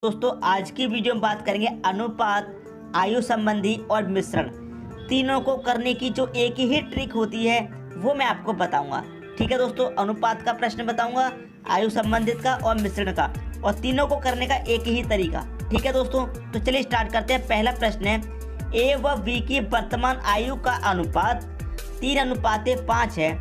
दोस्तों आज की वीडियो में बात करेंगे अनुपात, आयु संबंधी और मिश्रण तीनों को करने की जो एक ही ट्रिक होती है वो मैं आपको बताऊंगा। ठीक है दोस्तों, अनुपात का प्रश्न बताऊंगा, आयु संबंधित का और मिश्रण का, और तीनों को करने का एक ही तरीका। ठीक है दोस्तों, तो चलिए स्टार्ट करते हैं। पहला प्रश्न है, ए व बी की वर्तमान आयु का अनुपात 3:5 है।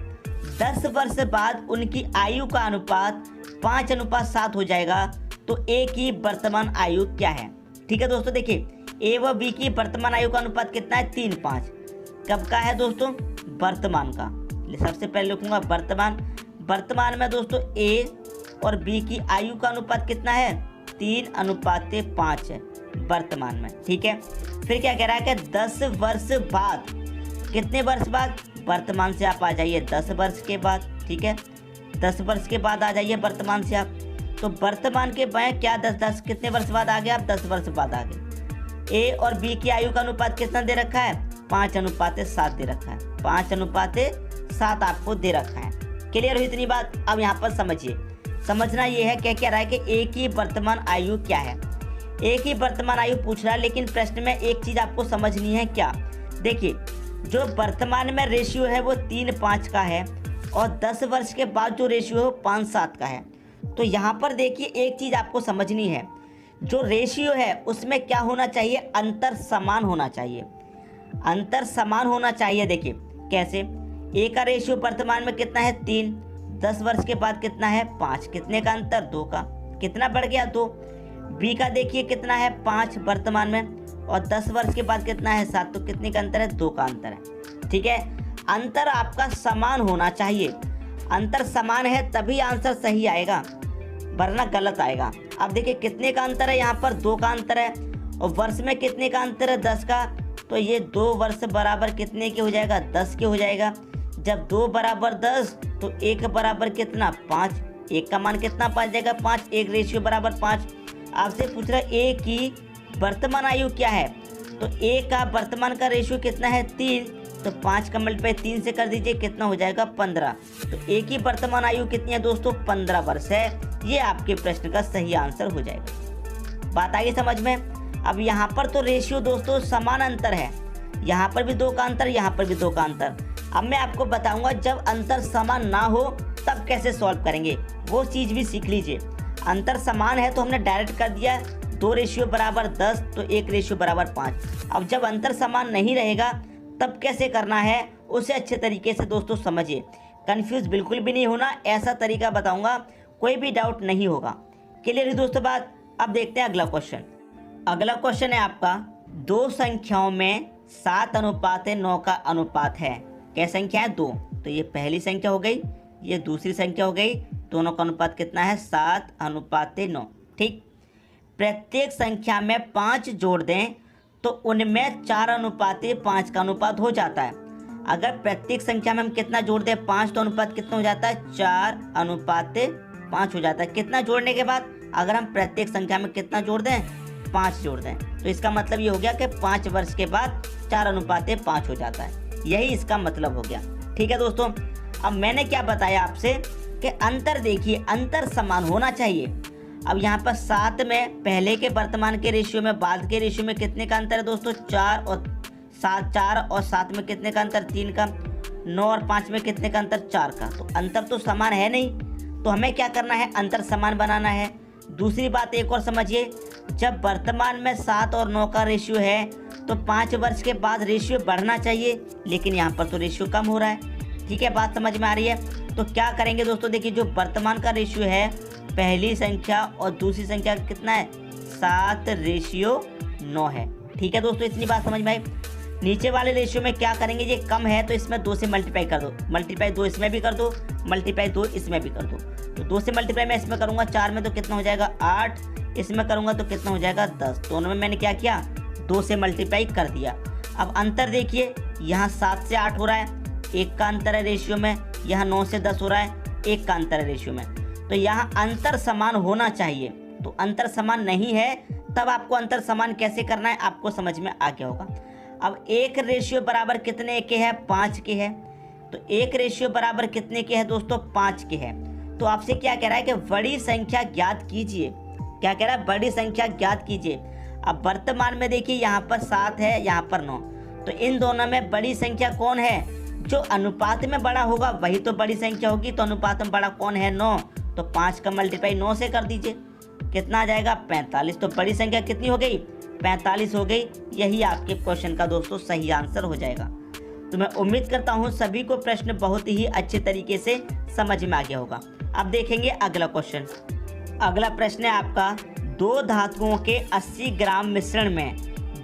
10 वर्ष बाद उनकी आयु का अनुपात 5:7 हो जाएगा, तो ए की वर्तमान आयु क्या है। ठीक है दोस्तों, देखिए ए व बी की वर्तमान आयु का अनुपात कितना है, 3:5। कब का है दोस्तों, वर्तमान का। सबसे पहले लिखूंगा वर्तमान में दोस्तों ए और बी की आयु का अनुपात कितना है, 3:5 है वर्तमान में। ठीक है, फिर क्या कह रहा है कि 10 वर्ष बाद, कितने वर्ष बाद, वर्तमान से आप आ जाइए 10 वर्ष के बाद। ठीक है, 10 वर्ष के बाद आ जाइए वर्तमान से आप, तो वर्तमान के बैंक क्या 10 कितने वर्ष बाद आ गए आप, 10 वर्ष बाद आ गए। ए और बी की आयु का अनुपात कितना दे रखा है, 5:7 दे रखा है, 5:7 आपको दे रखा है। क्लियर हुई इतनी बात। अब यहाँ पर समझिए, समझना ये है क्या कह रहा है कि ए की वर्तमान आयु क्या है। ए की वर्तमान आयु पूछ रहा है, लेकिन प्रश्न में एक चीज आपको समझनी है। क्या, देखिए जो वर्तमान में रेशियो है वो 3:5 का है, और 10 वर्ष के बाद जो रेशियो है वो 5:7 का है। तो यहाँ पर देखिए एक चीज़ आपको समझनी है, जो रेशियो है उसमें क्या होना चाहिए, अंतर समान होना चाहिए, अंतर समान होना चाहिए। देखिए कैसे, ए का रेशियो वर्तमान में कितना है, 3, 10 वर्ष के बाद कितना है, 5, कितने का अंतर, 2 का, कितना बढ़ गया, 2। बी का देखिए कितना है, 5 वर्तमान में, और 10 वर्ष के बाद कितना है, 7, तो कितने का अंतर है, 2 का अंतर है। ठीक है, अंतर आपका समान होना चाहिए, अंतर समान है तभी आंसर सही आएगा, वरना गलत आएगा। अब देखिए कितने का अंतर है, यहाँ पर 2 का अंतर है, और वर्ष में कितने का अंतर है, 10 का, तो ये 2 वर्ष बराबर कितने के हो जाएगा, 10 के हो जाएगा। जब 2 बराबर 10 तो 1 बराबर कितना, 5, 1 का मान कितना पा जाएगा, 5, 1 रेशियो बराबर 5। आपसे पूछ रहा है ए की वर्तमान आयु क्या है, तो ए का वर्तमान का रेशियो कितना है, 3, तो 5 का मल्टीप्लाई 3 से कर दीजिए, कितना हो जाएगा, 15। तो ए की वर्तमान आयु कितनी है दोस्तों, 15 वर्ष है। ये आपके प्रश्न का सही आंसर हो जाएगा। बात आगे समझ में। अब यहाँ पर तो रेशियो दोस्तों समान अंतर है, यहाँ पर भी 2 का अंतर, यहाँ पर भी 2 का अंतर। अब मैं आपको बताऊंगा जब अंतर समान ना हो तब कैसे सॉल्व करेंगे, वो चीज़ भी सीख लीजिए। अंतर समान है तो हमने डायरेक्ट कर दिया 2 रेशियो बराबर 10, तो 1 रेशियो बराबर 5। अब जब अंतर समान नहीं रहेगा तब कैसे करना है, उसे अच्छे तरीके से दोस्तों समझिए, कंफ्यूज बिल्कुल भी नहीं होना, ऐसा तरीका बताऊंगा, कोई भी डाउट नहीं होगा। क्लियर है दोस्तों बात। अब देखते हैं अगला क्वेश्चन। अगला क्वेश्चन है आपका, 2 संख्याओं में 7:9 का अनुपात है। क्या संख्या है, 2, तो ये पहली संख्या हो गई, ये दूसरी संख्या हो गई, दोनों का अनुपात कितना है, 7:9। ठीक, प्रत्येक संख्या में 5 जोड़ दें तो उनमें 4:5 का अनुपात हो जाता है। अगर प्रत्येक संख्या में हम कितना जोड़ दें, 5, तो अनुपात कितना हो जाता है, 4:5 हो जाता है। कितना जोड़ने के बाद, अगर हम प्रत्येक संख्या में कितना जोड़ दें, 5 जोड़ दें, तो इसका मतलब ये हो गया कि 5 वर्ष के बाद 4:5 हो जाता है। यही इसका मतलब हो गया। ठीक है दोस्तों, अब मैंने क्या बताया आपसे कि अंतर देखिए, अंतर समान होना चाहिए। अब यहाँ पर 7 में पहले के वर्तमान के रेशियो में बाद के रेशियो में कितने का अंतर है दोस्तों, 4 और 7 में कितने का अंतर, 3 का। 9 और 5 में कितने का अंतर, 4 का। तो अंतर तो समान है नहीं, तो हमें क्या करना है, अंतर समान बनाना है। दूसरी बात एक और समझिए, जब वर्तमान में 7 और 9 का रेशियो है तो 5 वर्ष के बाद रेशियो बढ़ना चाहिए, लेकिन यहाँ पर तो रेशियो कम हो रहा है। ठीक है, बात समझ में आ रही है। तो क्या करेंगे दोस्तों, देखिए जो वर्तमान का रेशियो है, पहली संख्या और दूसरी संख्या कितना है, 7:9 है। ठीक है दोस्तों, इतनी बात समझ में आई। नीचे वाले रेशियो में क्या करेंगे, ये कम है तो इसमें 2 से मल्टीप्लाई कर दो, मल्टीप्लाई 2 इसमें भी कर दो, मल्टीप्लाई 2 इसमें भी कर दो। तो 2 से मल्टीप्लाई मैं इसमें करूँगा 4 में, तो कितना हो जाएगा 8, इसमें करूँगा तो कितना हो जाएगा 10। दोनों में मैंने क्या किया, 2 से मल्टीप्लाई कर दिया। अब अंतर देखिए, यहाँ 7 से 8 हो रहा है, 1 का अंतर है रेशियो में, यहाँ 9 से 10 हो रहा है, 1 का अंतर है रेशियो में। तो यहाँ अंतर समान होना चाहिए, तो अंतर समान नहीं है, तब आपको अंतर समान कैसे करना है आपको समझ में आ गया होगा। अब 1 रेशियो बराबर कितने के है, 5 के है, तो 1 रेशियो बराबर कितने के है दोस्तों, 5 के है। तो आपसे क्या कह रहा है कि बड़ी संख्या ज्ञात कीजिए। क्या कह रहा है, बड़ी संख्या ज्ञात कीजिए। अब वर्तमान में देखिए यहाँ पर 7 है, यहाँ पर 9, तो इन दोनों में बड़ी संख्या कौन है? जो अनुपात में बड़ा होगा वही तो बड़ी संख्या होगी। तो अनुपात में बड़ा कौन है? 9। तो 5 का मल्टीप्लाई 9 से कर दीजिए, कितना आ जाएगा? 45। तो बड़ी संख्या कितनी हो गई? 45 हो गई। यही आपके क्वेश्चन का दोस्तों सही आंसर हो जाएगा। तो मैं उम्मीद करता हूँ सभी को प्रश्न बहुत ही अच्छे तरीके से समझ में आ गया होगा। अब देखेंगे अगला क्वेश्चन। अगला प्रश्न है आपका, 2 धातुओं के 80 ग्राम मिश्रण में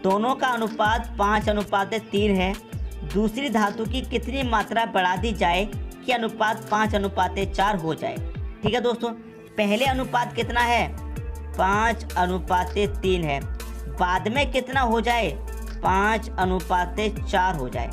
दोनों का अनुपात 5:3 है। दूसरी धातु की कितनी मात्रा बढ़ा दी जाए कि अनुपात 5:4 हो जाए? ठीक है दोस्तों, पहले अनुपात कितना है? 5:3 है। बाद में कितना हो जाए? 5:4 हो जाए।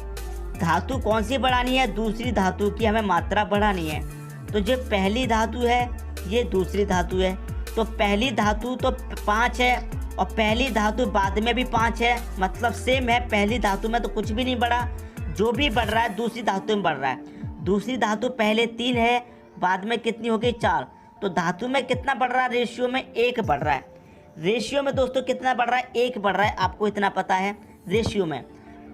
धातु कौन सी बढ़ानी है? दूसरी धातु की हमें मात्रा बढ़ानी है। तो जो पहली धातु है ये दूसरी धातु है, तो पहली धातु तो 5 है और पहली धातु बाद में भी 5 है, मतलब सेम है। पहली धातु में तो कुछ भी नहीं बढ़ा, जो भी बढ़ रहा है दूसरी धातु में बढ़ रहा है। दूसरी धातु पहले 3 है, बाद में कितनी हो गई? 4। तो धातु में कितना बढ़ रहा है? रेशियो में 1 बढ़ रहा है। रेशियो में दोस्तों कितना बढ़ रहा है? 1 बढ़ रहा है, आपको इतना पता है। रेशियो में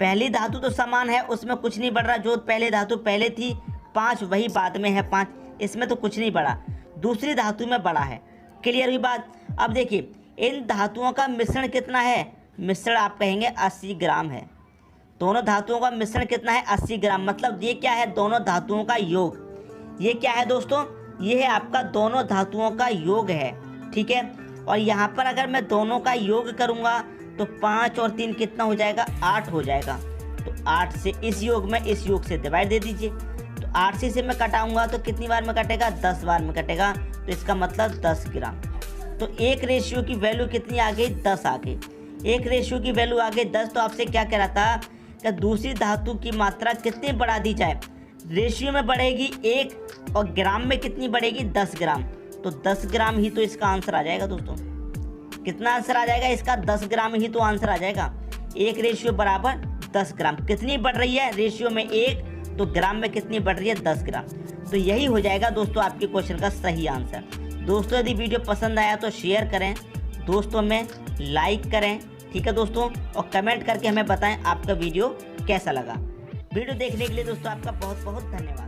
पहली धातु तो समान है, उसमें कुछ नहीं बढ़ रहा। जो पहले धातु पहले थी 5 वही बाद में है 5, इसमें तो कुछ नहीं बढ़ा। दूसरी धातु में बढ़ा है। क्लियर हुई बात? अब देखिए इन धातुओं का मिश्रण कितना है? मिश्रण आप कहेंगे 80 ग्राम है। दोनों धातुओं का मिश्रण कितना है? 80 ग्राम। मतलब ये क्या है? दोनों धातुओं का योग। ये क्या है दोस्तों? ये है आपका दोनों धातुओं का योग है। ठीक है, और यहाँ पर अगर मैं दोनों का योग करूँगा तो 5 और 3 कितना हो जाएगा? 8 हो जाएगा। तो 8 से इस योग में इस योग से डिवाइड दे दीजिए। तो 8 से मैं कटाऊंगा तो कितनी बार में कटेगा? 10 बार में कटेगा। तो इसका मतलब 10 ग्राम। तो एक रेशियो की वैल्यू कितनी आ गई? 10 आ गई। एक रेशियो की वैल्यू आ गई 10। तो आपसे क्या कह रहा था कि दूसरी धातु की मात्रा कितनी बढ़ा दी जाए? रेशियो में बढ़ेगी 1 और ग्राम में कितनी बढ़ेगी? 10 ग्राम। तो 10 ग्राम ही तो इसका आंसर आ जाएगा दोस्तों। कितना आंसर आ जाएगा इसका? 10 ग्राम ही तो आंसर आ जाएगा। एक रेशियो बराबर 10 ग्राम। कितनी बढ़ रही है? रेशियो में 1, तो ग्राम में कितनी बढ़ रही है? 10 ग्राम। तो यही हो जाएगा दोस्तों आपके क्वेश्चन का सही आंसर। दोस्तों यदि वीडियो पसंद आया तो शेयर करें, दोस्तों में लाइक करें। ठीक है दोस्तों, और कमेंट करके हमें बताएं आपका वीडियो कैसा लगा। वीडियो देखने के लिए दोस्तों आपका बहुत बहुत धन्यवाद।